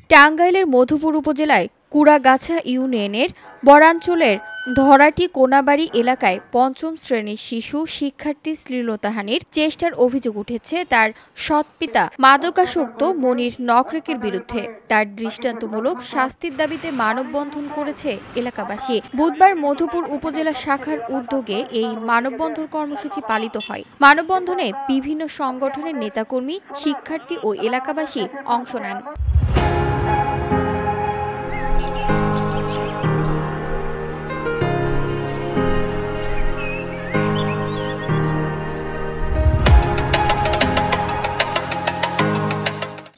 টাঙ্গাইলের মধুপুর উপজেলায় কুড়াগাছা ইউনিয়নের বরাঞ্চলের ধরাটি কোনাবাড়ি এলাকায় পঞ্চম শ্রেণীর শিশু শিক্ষার্থী শ্লীলতাহানির চেষ্টার অভিযোগ উঠেছে তার সৎপিতা মাদকাসক্ত মনির নকরেকের বিরুদ্ধে। তার দৃষ্টান্তমূলক শাস্তির দাবিতে মানববন্ধন করেছে এলাকাবাসী। বুধবার মধুপুর উপজেলা শাখার উদ্যোগে এই মানববন্ধন কর্মসূচি পালিত হয়। মানববন্ধনে বিভিন্ন সংগঠনের নেতাকর্মী, শিক্ষার্থী ও এলাকাবাসী অংশ নেন।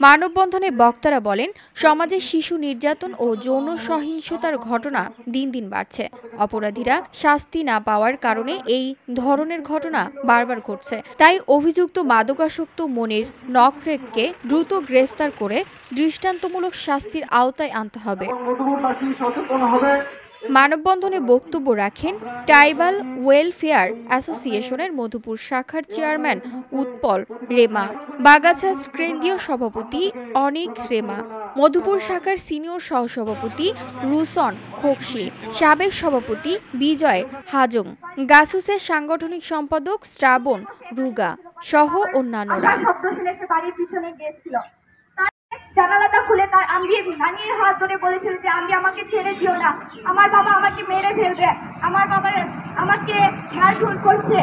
মানববন্ধনে বক্তারা বলেন, সমাজে শিশু নির্যাতন ও যৌন সহিংসতার ঘটনা দিন দিন বাড়ছে। অপরাধীরা শাস্তি না পাওয়ার কারণে এই ধরনের ঘটনা বারবার ঘটছে। তাই অভিযুক্ত মাদকাসক্ত মনির নকরেককে দ্রুত গ্রেফতার করে দৃষ্টান্তমূলক শাস্তির আওতায় আনতে হবে। মানববন্ধনে বক্তব্য রাখেন ট্রাইবাল ওয়েলফেয়ার অ্যাসোসিয়েশনের মধুপুর শাখার চেয়ারম্যান উৎপল রেমা, বাগাছা কেন্দ্রীয় সভাপতি অনিক রেমা, মধুপুর শাখার সিনিয়র সহসভাপতি রুসন খোকসি, সাবেক সভাপতি বিজয় হাজং, গাসুসের সাংগঠনিক সম্পাদক শ্রাবণ রুগা সহ অন্যান্যরা। জানালাটা খুলে তার নানির হাত ধরে বলেছিল যে আমাকে ছেড়ে দিও না, আমার বাবা আমাকে মেরে ফেলবে, আমার বাবা আমাকে মারধর করছে,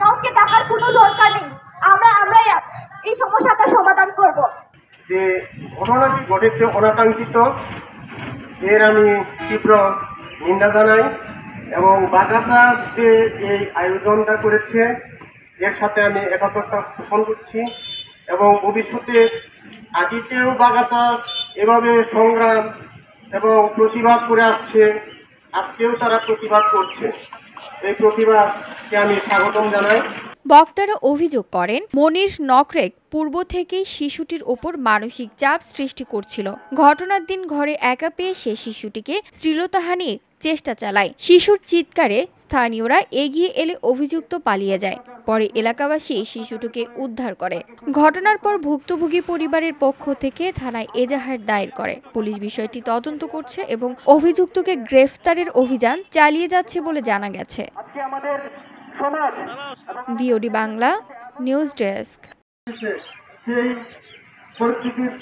কাউকে টাকার কোনো দরকার নেই, আমরা এই সমস্যাটা সমাধান করব। যে ঘটনাটি ঘটেছে অনাকাঙ্ক্ষিত, এর আমি তীব্র নিন্দা জানাই এবং বাগাছা যে এই আয়োজনটা করেছে এর সাথে আমি একাত্মতা পোষণ করছি এবং ভবিষ্যতে আগেতেও বাগাছা এভাবে সংগ্রাম এবং প্রতিবাদ করে আসছে, আজকেও তারা প্রতিবাদ করছে। এই প্রতিবাদকে আমি স্বাগতম জানাই। বক্তারা অভিযোগ করেন, মনির নকরেক পূর্ব থেকেই শিশুটির ওপর মানসিক চাপ সৃষ্টি করছিল। ঘটনার দিন ঘরে একা পেয়ে সে শিশুটিকে শ্লীলতাহানির চেষ্টা চালায়। শিশুর চিৎকারে স্থানীয়রা এগিয়ে এলে অভিযুক্ত পালিয়ে যায়। পরে এলাকাবাসী শিশুটিকে উদ্ধার করে। ঘটনার পর ভুক্তভোগী পরিবারের পক্ষ থেকে থানায় এজাহার দায়ের করে। পুলিশ বিষয়টি তদন্ত করছে এবং অভিযুক্তকে গ্রেফতারের অভিযান চালিয়ে যাচ্ছে বলে জানা গেছে। VOD Bangla news desk. সেই পরিস্থিতির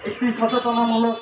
একটি সচেতনামূলক